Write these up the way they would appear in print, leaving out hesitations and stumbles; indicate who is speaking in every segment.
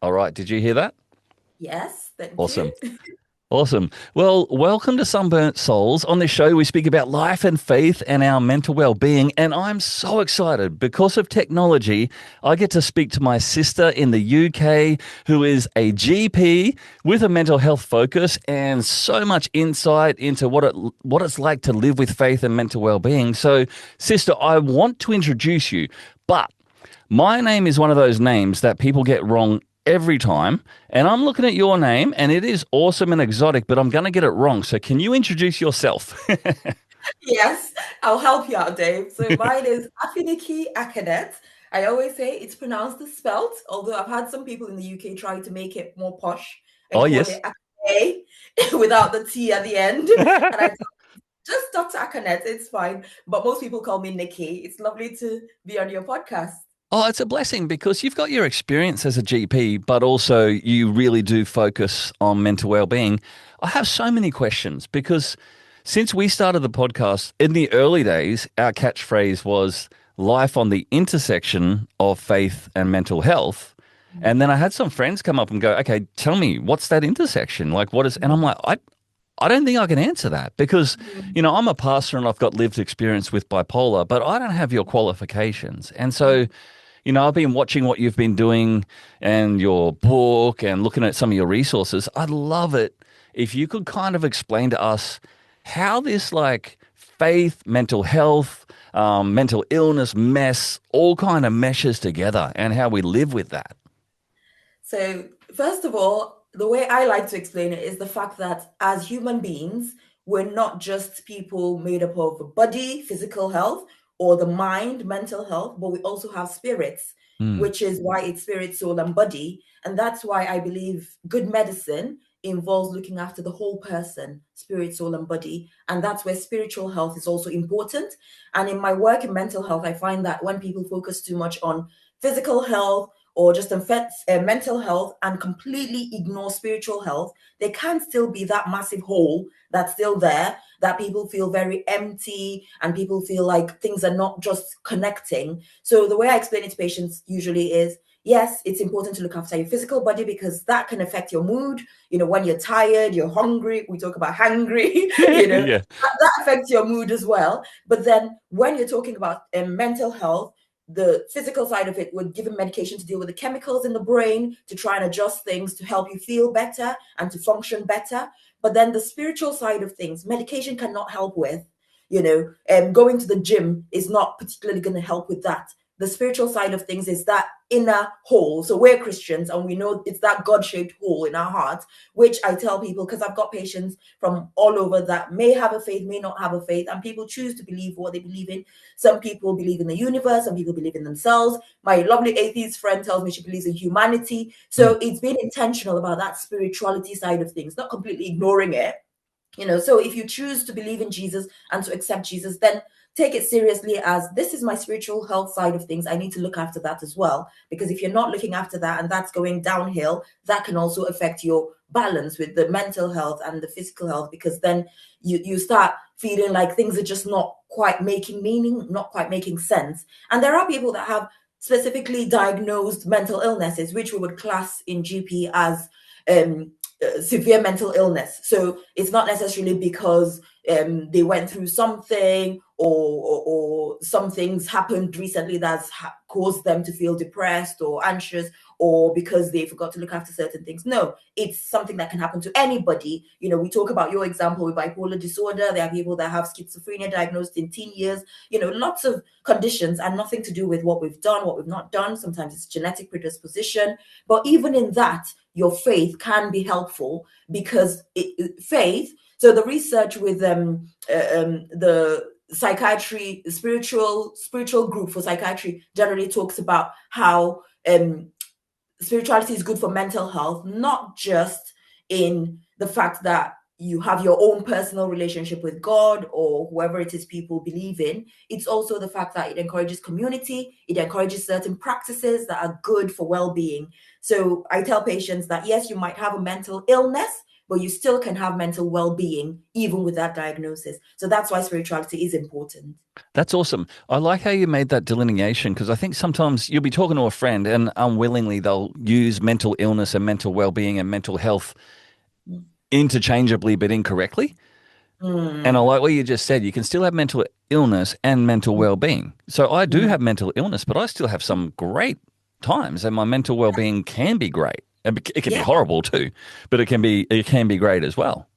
Speaker 1: All right. Did you hear that?
Speaker 2: Yes, thank you.
Speaker 1: Awesome. Awesome. Well, welcome to Sunburnt Souls. On this show, we speak about life and faith and our mental well-being. And I'm so excited because of technology. I get to speak to my sister in the UK, who is a GP with a mental health focus and so much insight into what it's like to live with faith and mental well-being. So, sister, I want to introduce you, but my name is one of those names that people get wrong every time. And I'm looking at your name and it is awesome and exotic, but I'm going to get it wrong. So can you introduce yourself?
Speaker 2: Yes, I'll help you out, Dave. So mine is Afiniki Akanet. I always say it's pronounced as spelt, although I've had some people in the UK try to make it more posh
Speaker 1: Oh,
Speaker 2: and call
Speaker 1: yes.
Speaker 2: it Akanet without the T at the end. And I just Dr. Akanet, it's fine. But most people call me Nikki. It's lovely to be on your podcast.
Speaker 1: Oh, it's a blessing because you've got your experience as a GP, but also you really do focus on mental well-being. I have so many questions because since we started the podcast in the early days, our catchphrase was life on the intersection of faith and mental health. And then I had some friends come up and go, okay, tell me, what's that intersection? Like, what is, and I'm like, I don't think I can answer that because,
Speaker 2: Mhm.
Speaker 1: I'm a pastor and I've got lived experience with bipolar, but I don't have your qualifications. And so, I've been watching what you've been doing and your book and looking at some of your resources. I'd love it if you could kind of explain to us how this like faith, mental health, mental illness mess all kind of meshes together and how we live with that.
Speaker 2: So, first of all, the way I like to explain it is the fact that as human beings, we're not just people made up of the body, physical health, or the mind, mental health, but we also have spirits,
Speaker 1: Mm,
Speaker 2: which is why it's spirit, soul, and body. And that's why I believe good medicine involves looking after the whole person, spirit, soul, and body. And that's where spiritual health is also important. And in my work in mental health, I find that when people focus too much on physical health, or just affects mental health and completely ignore spiritual health, there can still be that massive hole that's still there that people feel very empty and people feel like things are not just connecting. So the way I explain it to patients usually is yes, it's important to look after your physical body because that can affect your mood. When you're tired, you're hungry, we talk about hungry,
Speaker 1: yeah.
Speaker 2: that affects your mood as well. But then when you're talking about mental health, the physical side of it would give him medication to deal with the chemicals in the brain to try and adjust things to help you feel better and to function better. But then the spiritual side of things, medication cannot help with. Going to the gym is not particularly going to help with that. The spiritual side of things is that inner hole. So we're Christians and we know it's that God shaped hole in our hearts, which I tell people because I've got patients from all over that may have a faith, may not have a faith, and people choose to believe what they believe in. Some people believe in the universe, some people believe in themselves. My lovely atheist friend tells me she believes in humanity.
Speaker 1: Mm.
Speaker 2: So it's being intentional about that spirituality side of things, not completely ignoring it. So if you choose to believe in Jesus and to accept Jesus, then take it seriously as this is my spiritual health side of things. I need to look after that as well. Because if you're not looking after that and that's going downhill, that can also affect your balance with the mental health and the physical health, because then you start feeling like things are just not quite making meaning, not quite making sense. And there are people that have specifically diagnosed mental illnesses, which we would class in GP as um, severe mental illness. So it's not necessarily because they went through something or some things happened recently that's caused them to feel depressed or anxious or because they forgot to look after certain things. No, it's something that can happen to anybody. We talk about your example with bipolar disorder. There are people that have schizophrenia diagnosed in teen years, lots of conditions and nothing to do with what we've done, what we've not done. Sometimes it's genetic predisposition. But even in that, your faith can be helpful because faith. So the research with the psychiatry, spiritual group for psychiatry generally talks about how spirituality is good for mental health, not just in the fact that you have your own personal relationship with God or whoever it is people believe in. It's also the fact that it encourages community, it encourages certain practices that are good for well being. So I tell patients that yes, you might have a mental illness, but you still can have mental well-being even with that diagnosis. So that's why spirituality is important.
Speaker 1: That's awesome. I like how you made that delineation because I think sometimes you'll be talking to a friend and unwillingly they'll use mental illness and mental well-being and mental health interchangeably but incorrectly. And I
Speaker 2: Mm.
Speaker 1: like what you just said. You can still have mental illness and mental well-being. So I do
Speaker 2: Mm.
Speaker 1: have mental illness, but I still have some great times, and my mental well-being can be great. It can be
Speaker 2: Yeah.
Speaker 1: horrible too, but it can be great as well.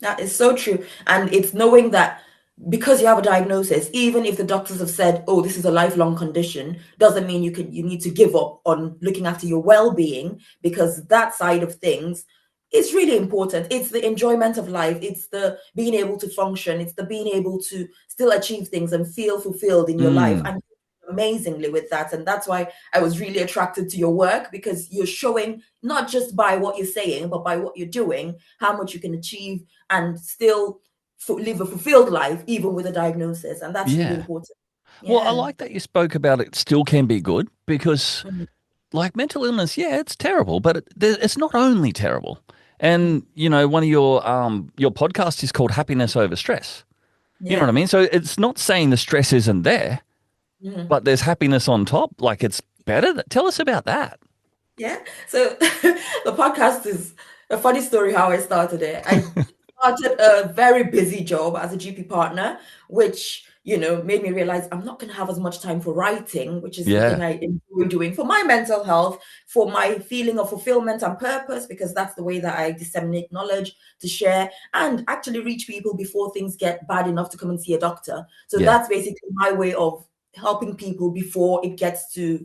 Speaker 2: That is so true. And it's knowing that because you have a diagnosis, even if the doctors have said, oh, this is a lifelong condition, doesn't mean you need to give up on looking after your well-being, because that side of things is really important. It's the enjoyment of life, it's the being able to function, it's the being able to still achieve things and feel fulfilled in your life.
Speaker 1: Mm,
Speaker 2: And amazingly with that. And that's why I was really attracted to your work, because you're showing not just by what you're saying, but by what you're doing, how much you can achieve and still live a fulfilled life, even with a diagnosis. And that's really
Speaker 1: yeah.
Speaker 2: important.
Speaker 1: Well, I
Speaker 2: Yeah.
Speaker 1: like that you spoke about it still can be good because,
Speaker 2: Mhm.
Speaker 1: like mental illness, yeah, it's terrible, but it's not only terrible.
Speaker 2: Mhm.
Speaker 1: And one of your podcast is called Happiness Over Stress. You know what I
Speaker 2: Yeah.
Speaker 1: mean? So it's not saying the stress isn't there,
Speaker 2: Mhm.
Speaker 1: but there's happiness on top. Like it's better. Tell us about that.
Speaker 2: Yeah. So the podcast is a funny story how I started it. I started a very busy job as a GP partner, which, made me realize I'm not going to have as much time for writing, which is the thing
Speaker 1: Yeah,
Speaker 2: I enjoy doing for my mental health, for my feeling of fulfillment and purpose, because that's the way that I disseminate knowledge to share and actually reach people before things get bad enough to come and see a doctor. So
Speaker 1: yeah.
Speaker 2: that's basically my way of helping people before it gets to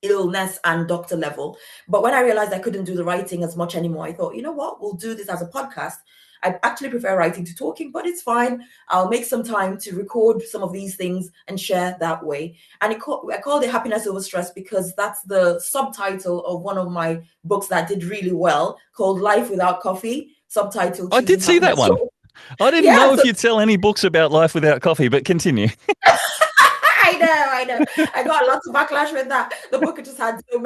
Speaker 2: illness and doctor level. But when I realized I couldn't do the writing as much anymore, I thought, you know what, we'll do this as a podcast. I actually prefer writing to talking, but it's fine. I'll make some time to record some of these things and share that way. And I called it Happiness Over Stress because that's the subtitle of one of my books that did really well, called Life Without Coffee, subtitle
Speaker 1: I did
Speaker 2: Choosing
Speaker 1: see that
Speaker 2: Happiness.
Speaker 1: one.
Speaker 2: So,
Speaker 1: I didn't
Speaker 2: yeah,
Speaker 1: know
Speaker 2: so
Speaker 1: if you'd sell any books about life without coffee, but continue.
Speaker 2: I know. I got lots of backlash with that. The book just had so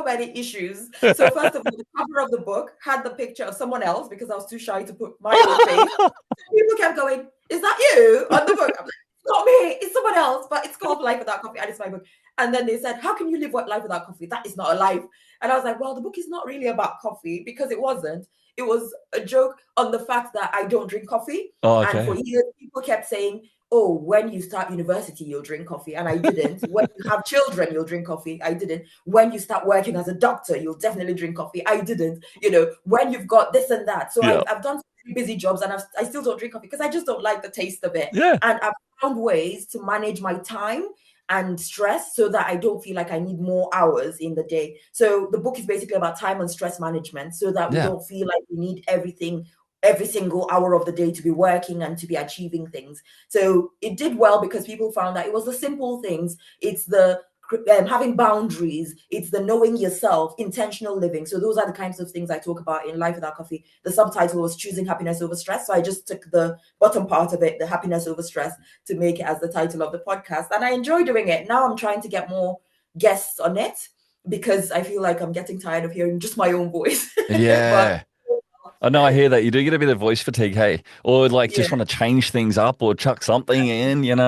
Speaker 2: many issues. So first of all, the cover of the book had the picture of someone else because I was too shy to put my own face. People kept going, "Is that you on the book?" I'm like, "It's not me. It's someone else." But it's called Life Without Coffee, and it's my book. And then they said, "How can you live what life without coffee? That is not a life." And I was like, "Well, the book is not really about coffee because it wasn't. It was a joke on the fact that I don't drink coffee."
Speaker 1: Oh,
Speaker 2: And for
Speaker 1: okay.
Speaker 2: years, people kept saying, oh, when you start university, you'll drink coffee. And I didn't. When you have children, you'll drink coffee. I didn't. When you start working as a doctor, you'll definitely drink coffee. I didn't. When you've got this and that. So
Speaker 1: Yeah.
Speaker 2: I've done busy jobs and I still don't drink coffee because I just don't like the taste of it.
Speaker 1: Yeah.
Speaker 2: And I've found ways to manage my time and stress so that I don't feel like I need more hours in the day. So the book is basically about time and stress management so that we
Speaker 1: Yeah.
Speaker 2: don't feel like we need everything every single hour of the day to be working and to be achieving things. So it did well because people found that it was the simple things. It's the having boundaries. It's the knowing yourself, intentional living. So those are the kinds of things I talk about in Life Without Coffee. The subtitle was Choosing Happiness Over Stress. So I just took the bottom part of it, the happiness over stress, to make it as the title of the podcast. And I enjoy doing it. Now I'm trying to get more guests on it because I feel like I'm getting tired of hearing just my own voice. But
Speaker 1: Yeah. I know I hear that. You do get a bit of voice fatigue, hey? Or like
Speaker 2: yeah,
Speaker 1: just want to change things up or chuck something in. Did,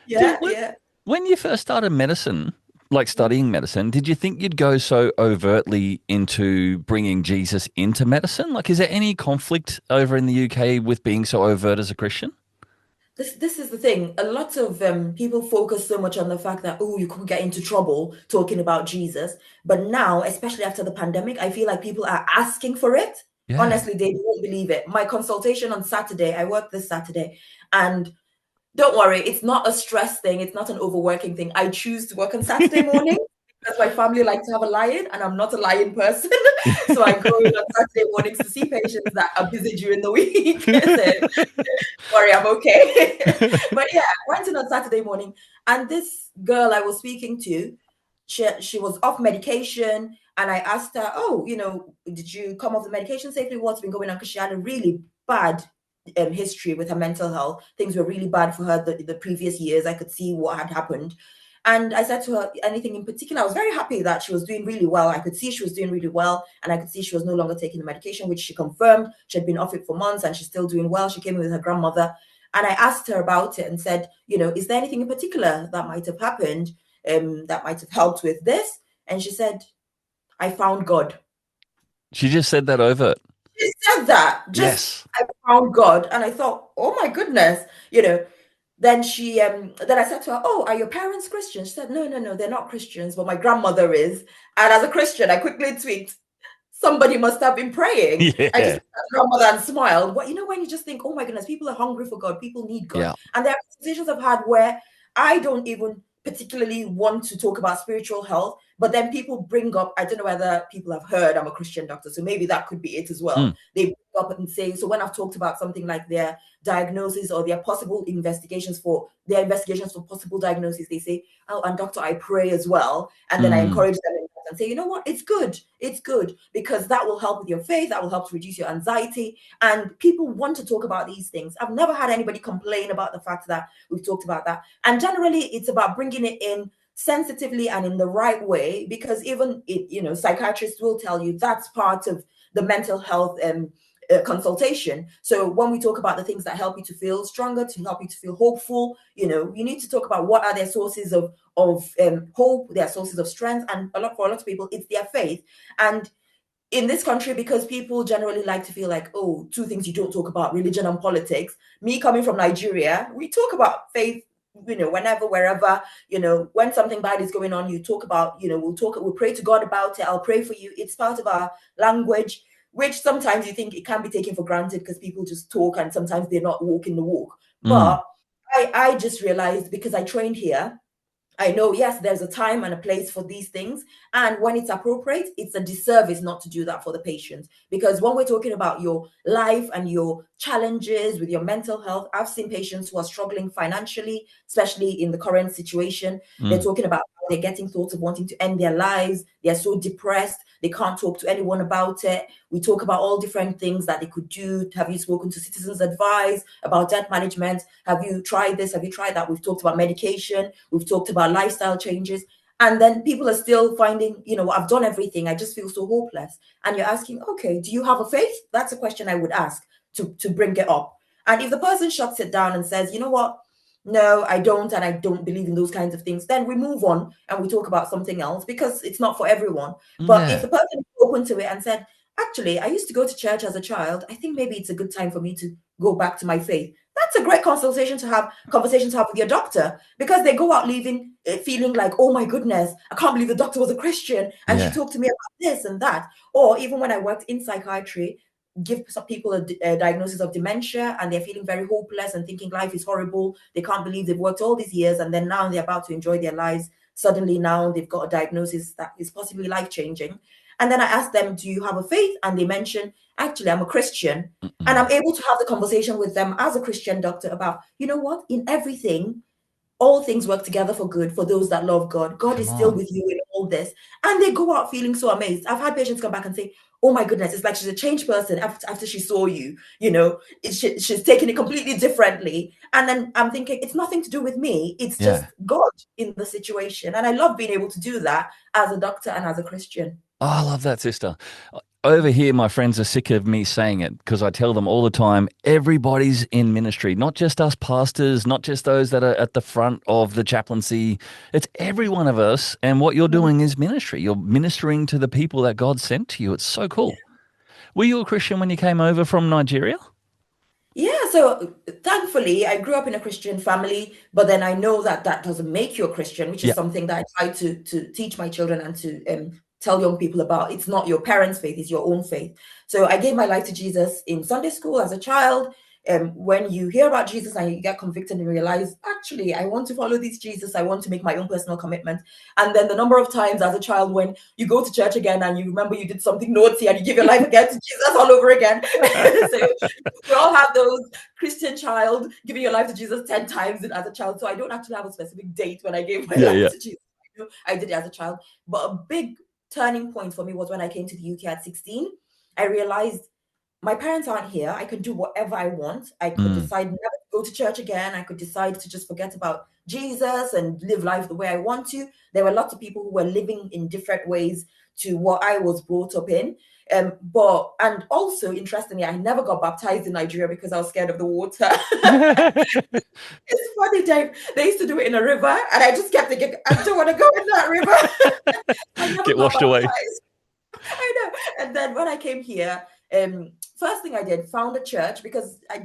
Speaker 2: yeah, yeah.
Speaker 1: when you first started medicine, like studying medicine, did you think you'd go so overtly into bringing Jesus into medicine? Like, is there any conflict over in the UK with being so overt as a Christian?
Speaker 2: This is the thing. A lot of people focus so much on the fact that you could get into trouble talking about Jesus, but now, especially after the pandemic, I feel like people are asking for it.
Speaker 1: Yeah.
Speaker 2: Honestly, they won't believe it. My consultation on Saturday, I worked this Saturday, and don't worry, it's not a stress thing. It's not an overworking thing. I choose to work on Saturday morning because my family like to have a lion, and I'm not a lion person. So I go in on Saturday mornings to see patients that are busy during the week. So worry, I'm okay. But yeah, I went in on Saturday morning, and this girl I was speaking to, she was off medication, and I asked her, "Oh, did you come off the medication safely? What's been going on?" Because she had a really bad history with her mental health. Things were really bad for her the previous years. I could see what had happened. And I said to her, anything in particular? I was very happy that she was doing really well. I could see she was doing really well, and I could see she was no longer taking the medication, which she confirmed. She had been off it for months and she's still doing well. She came in with her grandmother, and I asked her about it and said, is there anything in particular that might have happened, that might have helped with this? And she said, I found God.
Speaker 1: She just said that over.
Speaker 2: She said that, just,
Speaker 1: Yes.
Speaker 2: I found God. And I thought, oh my goodness, Then then I said to her, "Oh, are your parents Christians?" She said, "No, they're not Christians, but my grandmother is." And as a Christian, I quickly tweaked, somebody must have been praying. I just
Speaker 1: Yeah.
Speaker 2: looked at grandmother and smiled. But when you just think, oh my goodness, people are hungry for God, people need God.
Speaker 1: Yeah.
Speaker 2: And there are conversations I've had where I don't even particularly want to talk about spiritual health, but then people bring up, I don't know whether people have heard I'm a Christian doctor, so maybe that could be it as well.
Speaker 1: Mm.
Speaker 2: They bring up and say, so when I've talked about something like their diagnosis or their possible investigations for possible diagnosis, they say, oh, and doctor, I pray as well. And then I encourage them and say, you know what, it's good because that will help with your faith, that will help to reduce your anxiety. And people want to talk about these things. I've never had anybody complain about the fact that we've talked about that. And generally it's about bringing it in sensitively and in the right way, because even psychiatrists will tell you that's part of the mental health consultation. So when we talk about the things that help you to feel stronger, to help you to feel hopeful, you need to talk about what are their sources of hope, their sources of strength. And for a lot of people, it's their faith. And in this country, because people generally like to feel like, oh, two things you don't talk about, religion and politics. Me coming from Nigeria, we talk about faith, whenever, wherever, when something bad is going on, you talk about, we'll pray to God about it. I'll pray for you. It's part of our language, which sometimes you think it can be taken for granted because people just talk and sometimes they're not walking the walk. But I just realized, because I trained here, I know, yes, there's a time and a place for these things. And when it's appropriate, it's a disservice not to do that for the patient. Because when we're talking about your life and your challenges with your mental health, I've seen patients who are struggling financially, especially in the current situation. They're talking about how they're getting thoughts of wanting to end their lives. They're so depressed. They can't talk to anyone about it. We talk about all different things that they could do. Have you spoken to Citizens Advice about debt management? Have you tried this? Have you tried that? We've talked about medication. We've talked about lifestyle changes. And then people are still finding, I've done everything. I just feel so hopeless. And you're asking, okay, do you have a faith? That's a question I would ask to bring it up. And if the person shuts it down and says, you know what? No, I don't, and I don't believe in those kinds of things, then we move on and we talk about something else, because it's not for everyone. But if
Speaker 1: Yeah.
Speaker 2: the person is open to it and said, actually, I used to go to church as a child, I think maybe it's a good time for me to go back to my faith. That's a great conversation to have with your doctor, because they go out leaving feeling like, oh my goodness, I can't believe the doctor was a Christian and she
Speaker 1: Yeah.
Speaker 2: talked to me about this and that. Or even when I worked in psychiatry, give some people a diagnosis of dementia, and they're feeling very hopeless and thinking life is horrible. They can't believe they've worked all these years and then now they're about to enjoy their lives. Suddenly now they've got a diagnosis that is possibly life-changing. And then I ask them, do you have a faith? And they mention, actually, I'm a Christian. And I'm able to have the conversation with them as a Christian doctor about, you know what, in everything, all things work together for good for those that love God. God
Speaker 1: Come
Speaker 2: is still
Speaker 1: on.
Speaker 2: with you in all this. And they go out feeling so amazed. I've had patients come back and say, oh my goodness, it's like she's a changed person after she saw you. She's taking it completely differently. And then I'm thinking, it's nothing to do with me. It's just
Speaker 1: Yeah.
Speaker 2: God in the situation. And I love being able to do that as a doctor and as a Christian.
Speaker 1: Oh, I love that, sister. Over here, my friends are sick of me saying it because I tell them all the time, everybody's in ministry, not just us pastors, not just those that are at the front of the chaplaincy. It's every one of us. And what you're doing is ministry. You're ministering to the people that God sent to you. It's so cool. Were you a Christian when you came over from Nigeria?
Speaker 2: Yeah, so thankfully, I grew up in a Christian family, but then I know that that doesn't make you a Christian, which is
Speaker 1: Yeah.
Speaker 2: something that I try to teach my children and to tell young people about. It's not your parents' faith, it's your own faith. So I gave my life to Jesus in Sunday school as a child. When you hear about Jesus and you get convicted and realize, actually, I want to follow this Jesus, I want to make my own personal commitment. And then the number of times as a child when you go to church again and you remember you did something naughty and you give your life again to Jesus all over again. So we all have those Christian child giving your life to Jesus 10 times as a child. So I don't actually have a specific date when I gave my
Speaker 1: Yeah,
Speaker 2: life
Speaker 1: yeah.
Speaker 2: to Jesus. I did it as a child. But a big turning point for me was when I came to the UK at 16. I realized my parents aren't here. I could do whatever I want. I could decide never to go to church again. I could decide to just forget about Jesus and live life the way I want to. There were lots of people who were living in different ways to what I was brought up in. And also interestingly, I never got baptized in Nigeria because I was scared of the water. It's funny, Dave. They used to do it in a river, and I just kept thinking, I don't want to go in that river. I never
Speaker 1: Get
Speaker 2: got
Speaker 1: washed away.
Speaker 2: baptized. I know. And then when I came here, first thing I did, found a church because I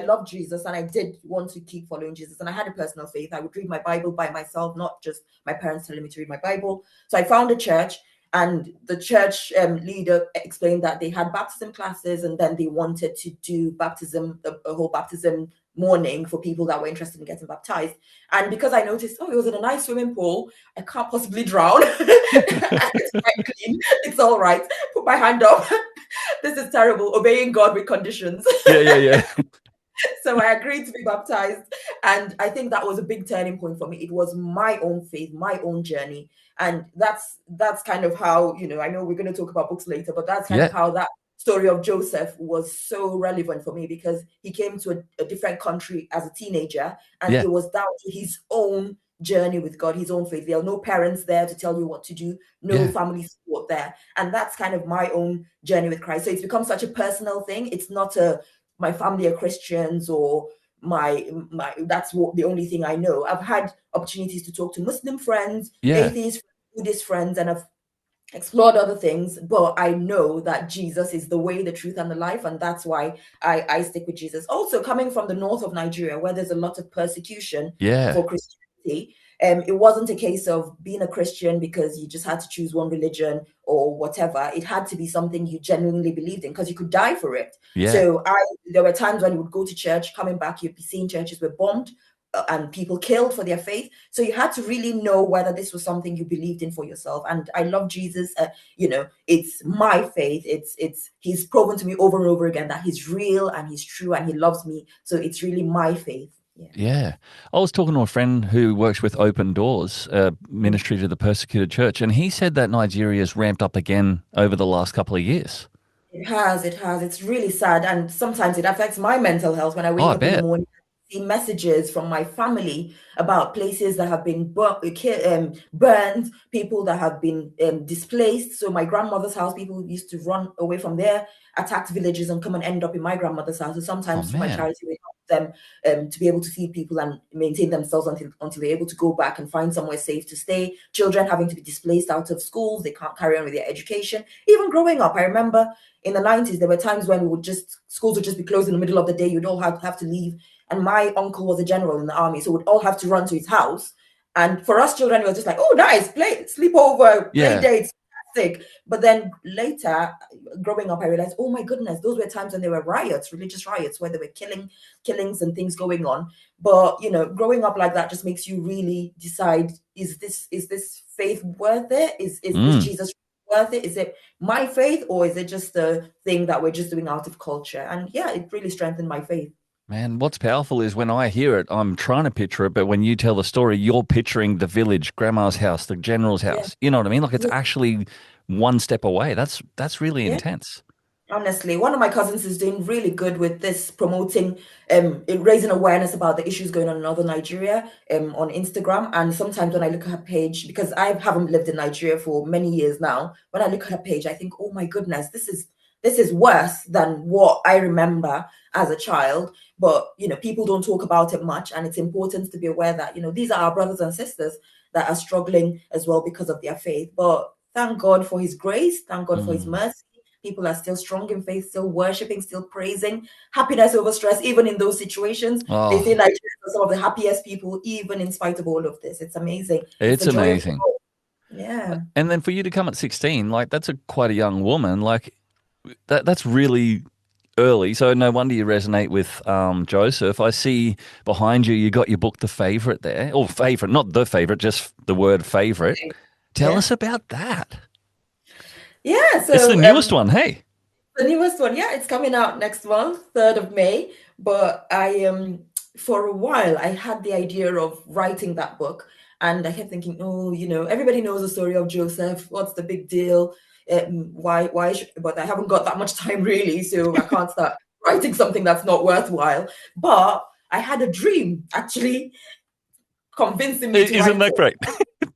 Speaker 2: love Jesus and I did want to keep following Jesus. And I had a personal faith. I would read my Bible by myself, not just my parents telling me to read my Bible. So I found a church, and the church leader explained that they had baptism classes, and then they wanted to do baptism, a whole baptism morning for people that were interested in getting baptized. And because I noticed, oh, it was in a nice swimming pool, I can't possibly drown. It's quite clean. It's all right. Put my hand up. This is terrible. Obeying God with conditions.
Speaker 1: Yeah.
Speaker 2: So I agreed to be baptized. And I think that was a big turning point for me. It was my own faith, my own journey. And that's kind of how, I know we're going to talk about books later, but that's kind of how that story of Joseph was so relevant for me, because he came to a different country as a teenager, and it was down to his own journey with God, his own faith. There are no parents there to tell you what to do, no family support there. And that's kind of my own journey with Christ. So it's become such a personal thing. It's not my family are Christians, or my that's the only thing I know. I've had opportunities to talk to Muslim friends, atheist, Buddhist friends, and I've explored other things, but I know that Jesus is the way, the truth, and the life, and that's why I stick with Jesus. Also, coming from the north of Nigeria, where there's a lot of persecution for Christianity, it wasn't a case of being a Christian because you just had to choose one religion or whatever. It had to be something you genuinely believed in, because you could die for it. So there were times when you would go to church, coming back, you'd be seeing churches were bombed and people killed for their faith. So you had to really know whether this was something you believed in for yourself. And I love Jesus. It's my faith. He's proven to me over and over again that he's real and he's true and he loves me. So it's really my faith.
Speaker 1: Yeah. I was talking to a friend who works with Open Doors, ministry to the persecuted church, and he said that Nigeria's ramped up again over the last couple of years.
Speaker 2: It has. It's really sad. And sometimes it affects my mental health when I wake
Speaker 1: I
Speaker 2: up in the
Speaker 1: bet.
Speaker 2: morning, see messages from my family about places that have been burned, people that have been displaced. So my grandmother's house, people used to run away from there, attacked villages, and come and end up in my grandmother's house. So sometimes through my charity, we help them to be able to feed people and maintain themselves until they're able to go back and find somewhere safe to stay. Children having to be displaced out of schools, they can't carry on with their education. Even growing up, I remember in the 90s, there were times when schools would just be closed in the middle of the day. You'd all have to leave. And my uncle was a general in the army, so we'd all have to run to his house. And for us children, it was just like, oh, nice, sleep over, play dates, fantastic. But then later, growing up, I realized, oh my goodness, those were times when there were riots, religious riots, where there were killings and things going on. But growing up like that just makes you really decide: is this faith worth it? Is Jesus worth it? Is it my faith, or is it just a thing that we're just doing out of culture? And yeah, it really strengthened my faith.
Speaker 1: Man, what's powerful is when I hear it, I'm trying to picture it, but when you tell the story, you're picturing the village, grandma's house, the general's house. You know what I mean? Like it's actually one step away. That's really intense.
Speaker 2: Honestly, one of my cousins is doing really good with this, promoting raising awareness about the issues going on in northern Nigeria on Instagram. And sometimes when I look at her page, because I haven't lived in Nigeria for many years now, when I look at her page, I think, oh my goodness, this is worse than what I remember as a child. But people don't talk about it much, and it's important to be aware that these are our brothers and sisters that are struggling as well because of their faith. But thank God for his grace, thank God for his mercy. People are still strong in faith, still worshiping, still praising. Happiness over stress, even in those situations.
Speaker 1: Oh,
Speaker 2: They say Nigerians are some of the happiest people, even in spite of all of this. It's amazing. It's
Speaker 1: it's
Speaker 2: the joy of
Speaker 1: amazing.
Speaker 2: God. Yeah.
Speaker 1: And then for you to come at 16, like that's quite a young woman. Like that's really early. So no wonder you resonate with Joseph. I see behind you, you got your book, The Favorite there. Or favorite, not The Favorite, just the word favorite. Tell us about that.
Speaker 2: Yeah, so
Speaker 1: it's the newest one, hey?
Speaker 2: The newest one, yeah, it's coming out next month, 3rd of May. But I for a while I had the idea of writing that book, and I kept thinking, oh, everybody knows the story of Joseph. What's the big deal? But I haven't got that much time really, so I can't start writing something that's not worthwhile. But I had a dream actually convincing me to
Speaker 1: Isn't
Speaker 2: write
Speaker 1: that
Speaker 2: it.
Speaker 1: great?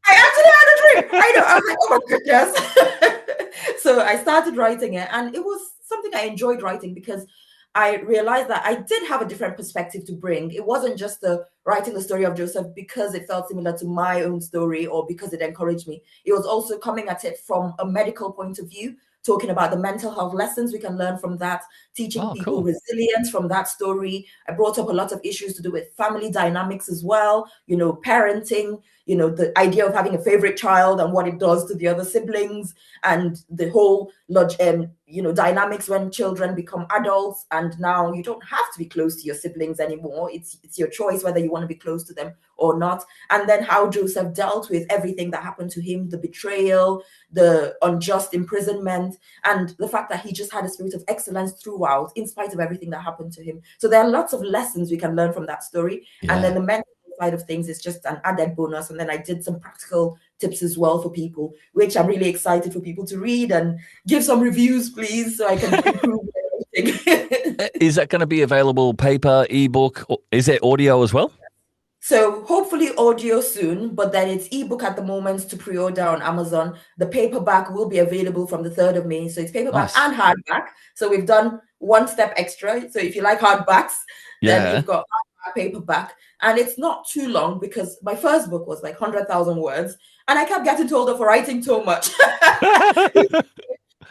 Speaker 2: I actually had a dream. I know. I was like, oh my goodness. So I started writing it, and it was something I enjoyed writing because I realized that I did have a different perspective to bring. It wasn't just the writing the story of Joseph because it felt similar to my own story or because it encouraged me. It was also coming at it from a medical point of view, talking about the mental health lessons we can learn from that, teaching
Speaker 1: Oh,
Speaker 2: people
Speaker 1: cool.
Speaker 2: resilience from that story. I brought up a lot of issues to do with family dynamics as well, parenting, the idea of having a favorite child and what it does to the other siblings, and the whole dynamics when children become adults, and now you don't have to be close to your siblings anymore. It's your choice whether you want to be close to them or not. And then how Joseph dealt with everything that happened to him, the betrayal, the unjust imprisonment, and the fact that he just had a spirit of excellence throughout in spite of everything that happened to him. So there are lots of lessons we can learn from that story. And then
Speaker 1: Yeah.
Speaker 2: the mental side of things is just an added bonus. And then I did some practical tips as well for people, which I'm really excited for people to read, and give some reviews, please, so I can improve everything.
Speaker 1: Is that going to be available paper, ebook? Or is there audio as well?
Speaker 2: So hopefully audio soon, but then it's ebook at the moment to pre-order on Amazon. The paperback will be available from the 3rd of May. So it's paperback
Speaker 1: Nice.
Speaker 2: and hardback. So we've done one step extra. So if you like hardbacks, then
Speaker 1: Yeah.
Speaker 2: you've got hardback, paperback. And it's not too long because my first book was like 100,000 words. And I kept getting told off for writing too much.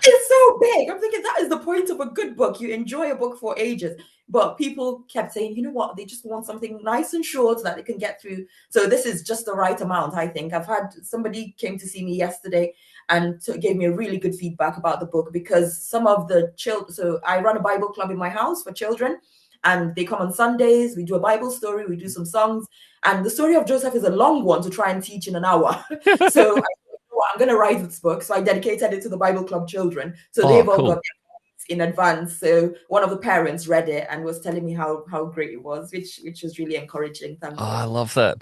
Speaker 2: It's so big. I'm thinking that is the point of a good book. You enjoy a book for ages. But people kept saying, you know what, they just want something nice and short that they can get through. So this is just the right amount, I think. I've had somebody came to see me yesterday and gave me a really good feedback about the book, because some of the children, so I run a Bible club in my house for children, and they come on Sundays, we do a Bible story, we do some songs. And the story of Joseph is a long one to try and teach in an hour. So I'm going to write this book. So I dedicated it to the Bible Club children. So
Speaker 1: Oh,
Speaker 2: they've all got
Speaker 1: cool.
Speaker 2: it in advance. So one of the parents read it and was telling me how great it was, which was really encouraging.
Speaker 1: Oh, I
Speaker 2: Thankfully.
Speaker 1: love that.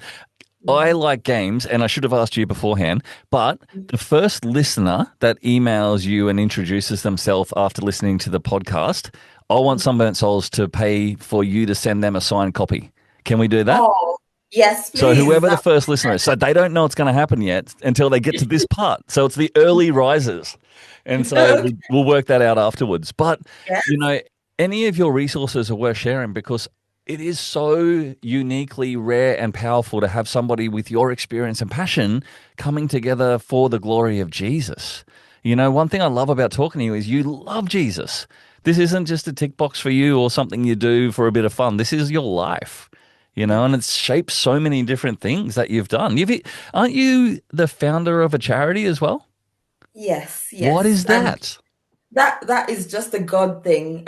Speaker 1: I
Speaker 2: Yeah.
Speaker 1: like games, and I should have asked you beforehand, but the first listener that emails you and introduces themselves after listening to the podcast, I want Sunburnt Souls to pay for you to send them a signed copy. Can we do that?
Speaker 2: Oh, yes,
Speaker 1: So
Speaker 2: please.
Speaker 1: whoever the first listener is, so they don't know it's going to happen yet until they get to this part. So it's the early risers. And so
Speaker 2: Okay.
Speaker 1: we'll work that out afterwards. But,
Speaker 2: Yes.
Speaker 1: you know, any of your resources are worth sharing because it is so uniquely rare and powerful to have somebody with your experience and passion coming together for the glory of Jesus. One thing I love about talking to you is you love Jesus. This isn't just a tick box for you or something you do for a bit of fun. This is your life, and it's shaped so many different things that you've done. Aren't you the founder of a charity as well?
Speaker 2: Yes,
Speaker 1: What
Speaker 2: yes.
Speaker 1: is
Speaker 2: And
Speaker 1: that?
Speaker 2: that is just a God thing.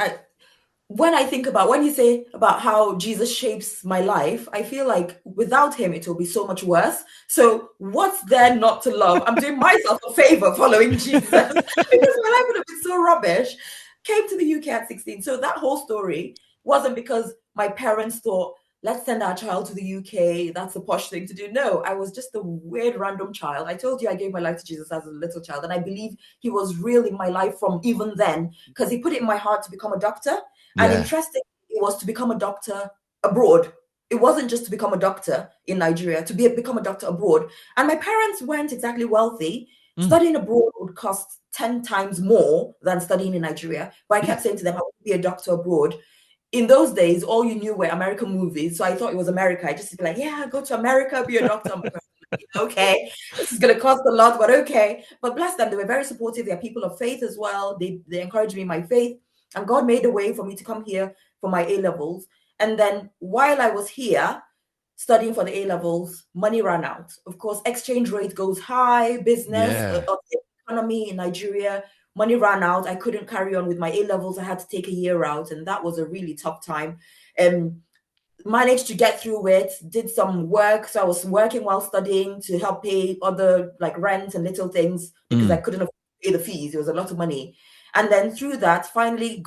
Speaker 2: When I think about when you say about how Jesus shapes my life, I feel like without him it will be so much worse. So what's there not to love? I'm doing myself a favor following Jesus because my life would have been so rubbish. Came to the UK at 16. So that whole story wasn't because my parents thought, let's send our child to the UK. That's a posh thing to do. No, I was just a weird random child. I told you I gave my life to Jesus as a little child, and I believe he was real in my life from even then, because he put it in my heart to become a doctor. And
Speaker 1: Yeah.
Speaker 2: interestingly, it was to become a doctor abroad. It wasn't just to become a doctor in Nigeria, become a doctor abroad. And my parents weren't exactly wealthy.
Speaker 1: Mm,
Speaker 2: Studying abroad would cost 10 times more than studying in Nigeria. But I
Speaker 1: yeah.
Speaker 2: kept saying to them, I want to be a doctor abroad. In those days, all you knew were American movies. So I thought it was America. I just be like, yeah, go to America, be a doctor. Okay, this is going to cost a lot, but okay. But bless them, they were very supportive. They're people of faith as well. They encouraged me in my faith, and God made a way for me to come here for my A levels. And then while I was here studying for the A levels, money ran out. Of course, exchange rate goes high, business,
Speaker 1: Yeah.
Speaker 2: of the economy in Nigeria, money ran out. I couldn't carry on with my A levels. I had to take a year out, and that was a really tough time. Um, Managed to get through it, did some work. So I was working while studying to help pay other like rent and little things because I
Speaker 1: Mm.
Speaker 2: couldn't pay the fees. It was a lot of money. And then through that, finally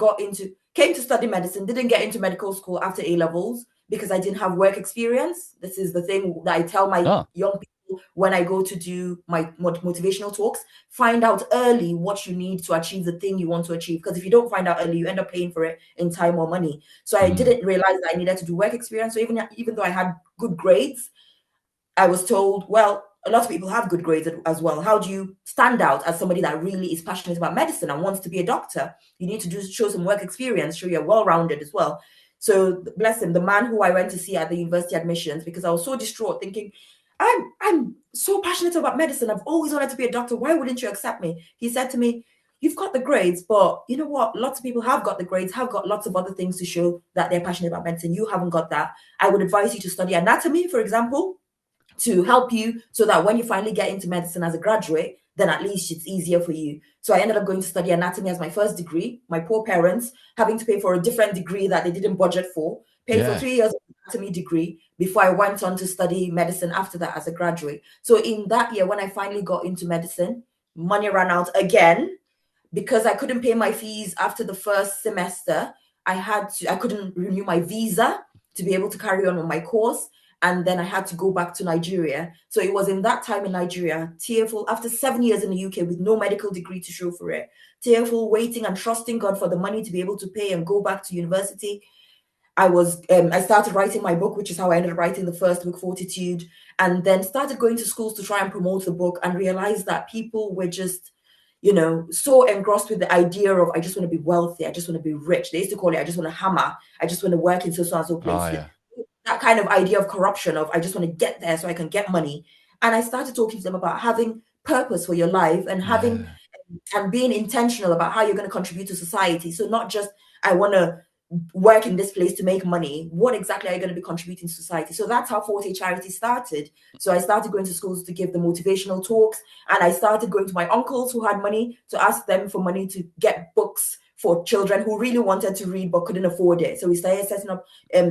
Speaker 2: came to study medicine, didn't get into medical school after A levels because I didn't have work experience. This is the thing that I tell my
Speaker 1: Oh,
Speaker 2: young people when I go to do my motivational talks, find out early what you need to achieve the thing you want to achieve. Because if you don't find out early, you end up paying for it in time or money. So I didn't realize that I needed to do work experience. So even though I had good grades, I was told, well, a lot of people have good grades as well. How do you stand out as somebody that really is passionate about medicine and wants to be a doctor? You need to show some work experience, show you're well-rounded as well. So bless him, the man who I went to see at the university admissions, because I was so distraught thinking, I'm so passionate about medicine. I've always wanted to be a doctor. Why wouldn't you accept me? He said to me, you've got the grades, but you know what? Lots of people have got the grades, have got lots of other things to show that they're passionate about medicine. You haven't got that. I would advise you to study anatomy, for example, to help you so that when you finally get into medicine as a graduate, then at least it's easier for you. So I ended up going to study anatomy as my first degree. My poor parents having to pay for a different degree that they didn't budget for, paid for 3 years of anatomy degree before I went on to study medicine after that as a graduate. So in that year, when I finally got into medicine, money ran out again because I couldn't pay my fees after the first semester. I couldn't renew my visa to be able to carry on with my course. And then I had to go back to Nigeria. So it was in that time in Nigeria, tearful, after 7 years in the UK with no medical degree to show for it, tearful, waiting and trusting God for the money to be able to pay and go back to university. I started writing my book, which is how I ended up writing the first book, Fortitude, and then started going to schools to try and promote the book and realized that people were just, so engrossed with the idea of, I just want to be wealthy. I just want to be rich. They used to call it, I just want to hammer. I just want to work in so and so place.
Speaker 1: Oh, yeah.
Speaker 2: That kind of idea of corruption of, I just want to get there so I can get money. And I started talking to them about having purpose for your life and being intentional about how you're going to contribute to society. So not just, I want to work in this place to make money. What exactly are you going to be contributing to society? So that's how Forte Charity started. So I started going to schools to give the motivational talks, and I started going to my uncles who had money to ask them for money to get books for children who really wanted to read but couldn't afford it. So we started setting up,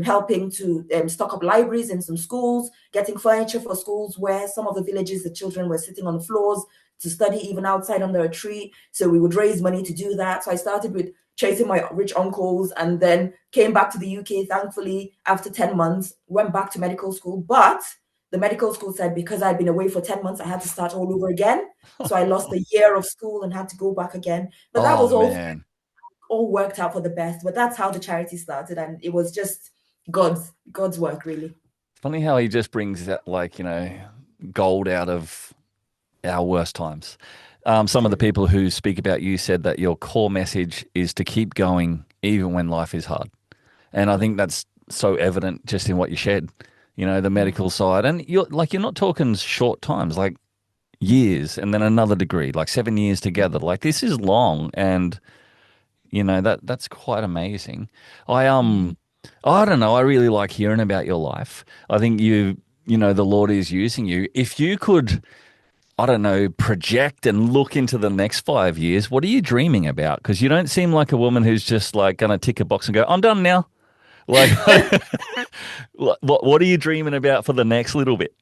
Speaker 2: helping to stock up libraries in some schools, getting furniture for schools where some of the villages, the children were sitting on the floors to study even outside under a tree. So we would raise money to do that. So I started with chasing my rich uncles and then came back to the UK, thankfully, after 10 months, went back to medical school. But the medical school said because I'd been away for 10 months, I had to start all over again. So I lost a year of school and had to go back again. But that was all worked out for the best. But that's how the charity started. And it was just God's work, really.
Speaker 1: Funny how he just brings that, gold out of our worst times. Some of the people who speak about you said that your core message is to keep going even when life is hard. And I think that's so evident just in what you shared, the medical side. And you're not talking short times, like years and then another degree, like 7 years together. Like this is long, and that's quite amazing. I don't know, I really like hearing about your life. I think the Lord is using you. If you could, I don't know, project and look into the next 5 years, what are you dreaming about? Because you don't seem like a woman who's just like going to tick a box and go, I'm done now. Like, what are you dreaming about for the next little bit?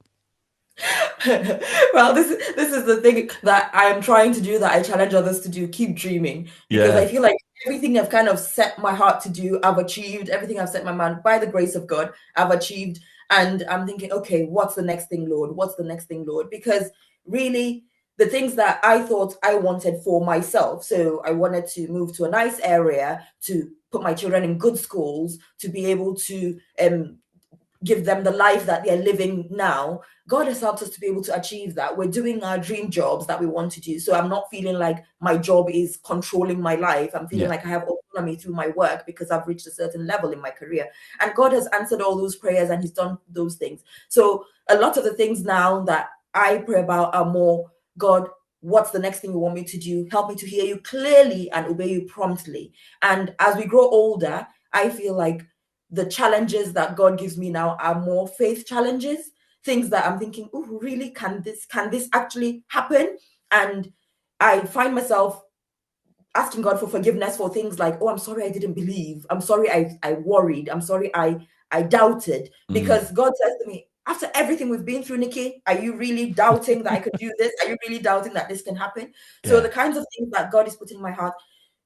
Speaker 2: Well, this is the thing that I am trying to do, that I challenge others to do: keep dreaming. Because I feel like everything I've kind of set my heart to do, I've achieved. Everything I've set my mind, by the grace of God, I've achieved. And I'm thinking, okay, what's the next thing, Lord? What's the next thing, Lord? Because really, the things that I thought I wanted for myself. So I wanted to move to a nice area, to put my children in good schools, to be able to give them the life that they're living now. God has helped us to be able to achieve that. We're doing our dream jobs that we want to do. So I'm not feeling like my job is controlling my life. I'm feeling like I have autonomy through my work because I've reached a certain level in my career. And God has answered all those prayers and he's done those things. So a lot of the things now that I pray about are more, God, what's the next thing you want me to do? Help me to hear you clearly and obey you promptly. And as we grow older, I feel like the challenges that God gives me now are more faith challenges, things that I'm thinking, oh, really, can this actually happen? And I find myself asking God for forgiveness for things like, oh, I'm sorry I didn't believe. I'm sorry I worried. I'm sorry I doubted. Because God says to me, after everything we've been through, Nikki, are you really doubting that I could do this? Are you really doubting that this can happen? So the kinds of things that God is putting in my heart,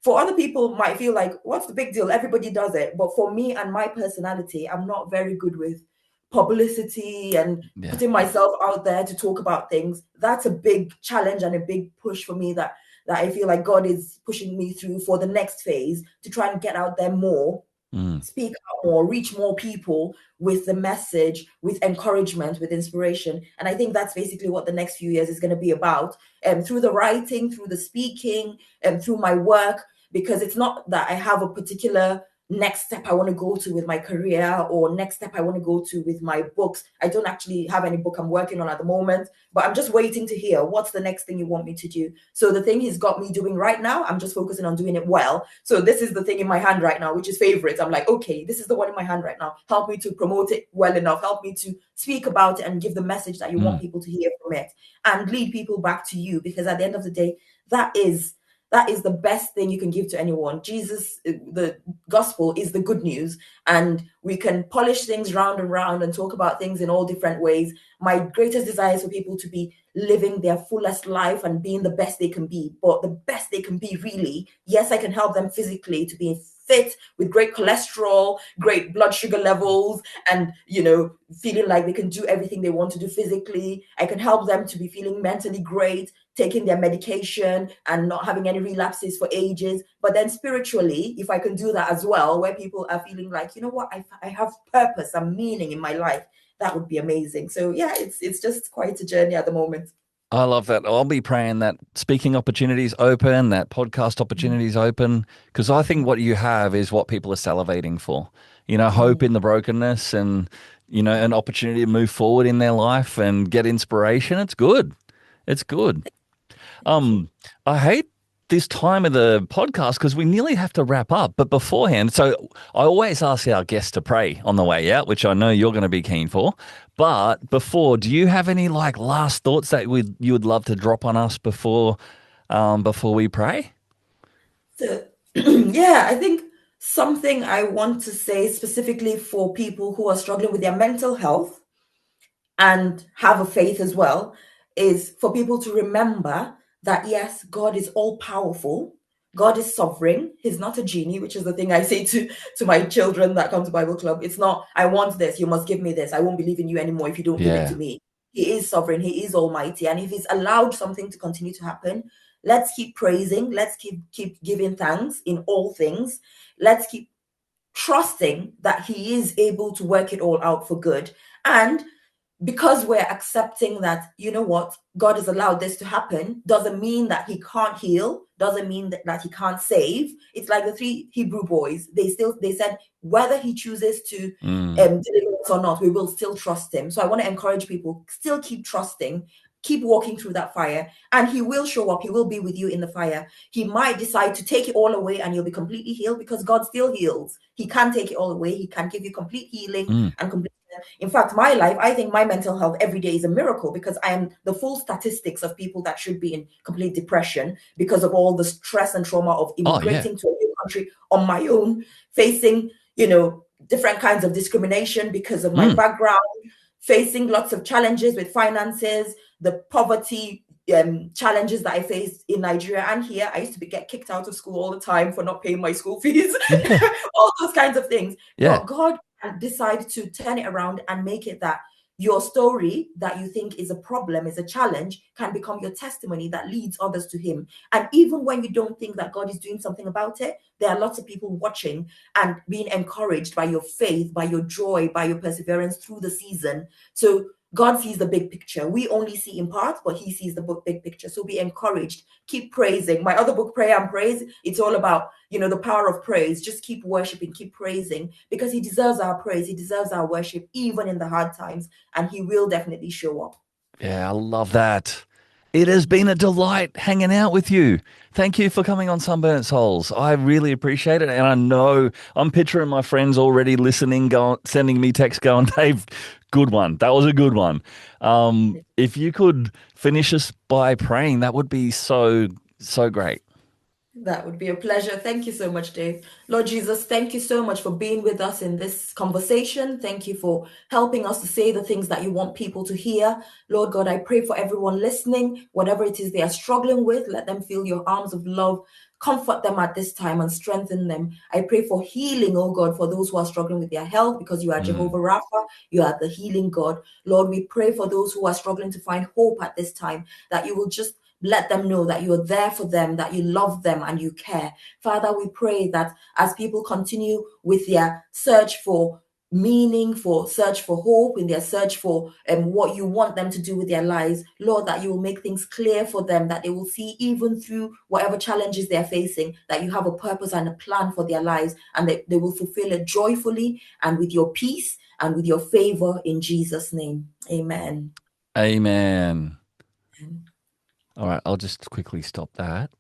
Speaker 2: for other people might feel like, what's the big deal? Everybody does it. But for me and my personality, I'm not very good with publicity and
Speaker 1: Yeah.
Speaker 2: putting myself out there to talk about things. That's a big challenge and a big push for me that I feel like God is pushing me through for the next phase, to try and get out there more,
Speaker 1: Mm.
Speaker 2: speak out more, reach more people with the message, with encouragement, with inspiration. And I think that's basically what the next few years is going to be about. Through the writing, through the speaking, and through my work, because it's not that I have a particular next step I want to go to with my career, or next step I want to go to with my books. I don't actually have any book I'm working on at the moment, but I'm just waiting to hear what's the next thing you want me to do. So the thing he's got me doing right now, I'm just focusing on doing it well. So this is the thing in my hand right now, which is favorites. I'm like, okay, this is the one in my hand right now. Help me to promote it well enough. Help me to speak about it and give the message that you want
Speaker 1: Mm.
Speaker 2: people to hear from it, and lead people back to you. Because at the end of the day, that is the best thing you can give to anyone. Jesus, the gospel is the good news, and we can polish things round and round and talk about things in all different ways. My greatest desire is for people to be living their fullest life and being the best they can be. But the best they can be, really, yes, I can help them physically to be fit with great cholesterol, great blood sugar levels, and feeling like they can do everything they want to do physically. I can help them to be feeling mentally great, taking their medication and not having any relapses for ages. But then spiritually, if I can do that as well, where people are feeling like, you know what, I have purpose and meaning in my life, that would be amazing. So yeah, it's just quite a journey at the moment.
Speaker 1: I love that. I'll be praying that speaking opportunities open, that podcast opportunities open, because I think what you have is what people are salivating for. Hope in the brokenness, and an opportunity to move forward in their life and get inspiration. It's good. It's good.
Speaker 2: Thank you.
Speaker 1: I hate this time of the podcast because we nearly have to wrap up. But beforehand, so I always ask our guests to pray on the way out, which I know you're going to be keen for. But before, do you have any last thoughts that you would love to drop on us before we pray?
Speaker 2: So yeah, I think something I want to say specifically for people who are struggling with their mental health and have a faith as well, is for people to remember that yes, God is all powerful. God is sovereign. He's not a genie, which is the thing I say to my children that come to Bible club. It's not, I want this, you must give me this. I won't believe in you anymore if you don't give it to
Speaker 1: Yeah.
Speaker 2: me. He is sovereign. He is almighty. And if he's allowed something to continue to happen, let's keep praising. Let's keep giving thanks in all things. Let's keep trusting that he is able to work it all out for good. And because we're accepting that, you know what, God has allowed this to happen, doesn't mean that he can't heal, doesn't mean that he can't save. It's like the three Hebrew boys. They said, whether he chooses to
Speaker 1: Mm.
Speaker 2: deliver us or not, we will still trust him. So I want to encourage people, still keep trusting, keep walking through that fire, and he will show up. He will be with you in the fire. He might decide to take it all away and you'll be completely healed, because God still heals. He can take it all away. He can give you complete healing
Speaker 1: Mm.
Speaker 2: and complete. In fact, my life, I think my mental health every day is a miracle, because I am the full statistics of people that should be in complete depression because of all the stress and trauma of
Speaker 1: Oh, yeah.
Speaker 2: immigrating to a new country on my own, facing, different kinds of discrimination because of my
Speaker 1: Mm.
Speaker 2: background, facing lots of challenges with finances, the poverty challenges that I faced in Nigeria and here. I used to get kicked out of school all the time for not paying my school fees,
Speaker 1: Yeah.
Speaker 2: all those kinds of things.
Speaker 1: Yeah.
Speaker 2: But God decide to turn it around and make it that your story that you think is a problem, is a challenge, can become your testimony that leads others to him. And even when you don't think that God is doing something about it, there are lots of people watching and being encouraged by your faith, by your joy, by your perseverance through the season. So God sees the big picture. We only see in part, but he sees the big picture. So be encouraged. Keep praising. My other book, Prayer and Praise, it's all about, the power of praise. Just keep worshiping, keep praising, because he deserves our praise. He deserves our worship, even in the hard times. And he will definitely show up.
Speaker 1: Yeah, I love that. It has been a delight hanging out with you. Thank you for coming on Sunburnt Souls. I really appreciate it. And I know I'm picturing my friends already listening, going, sending me texts going, Dave, good one. That was a good one. If you could finish us by praying, that would be so, so great.
Speaker 2: That would be a pleasure. Thank you so much, Dave. Lord Jesus, thank you so much for being with us in this conversation. Thank you for helping us to say the things that you want people to hear. Lord God, I pray for everyone listening, whatever it is they are struggling with, let them feel your arms of love. Comfort them at this time and strengthen them. I pray for healing, oh God, for those who are struggling with their health, because you are
Speaker 1: Mm.
Speaker 2: Jehovah Rapha, you are the healing God. Lord, we pray for those who are struggling to find hope at this time, that you will just let them know that you're there for them, that you love them and you care. Father, we pray that as people continue with their search for meaning, for search for hope, in their search for what you want them to do with their lives, Lord, that you will make things clear for them, that they will see even through whatever challenges they're facing, that you have a purpose and a plan for their lives, and that they will fulfill it joyfully and with your peace and with your favor in Jesus' name. Amen.
Speaker 1: Amen. All right, I'll just quickly stop that.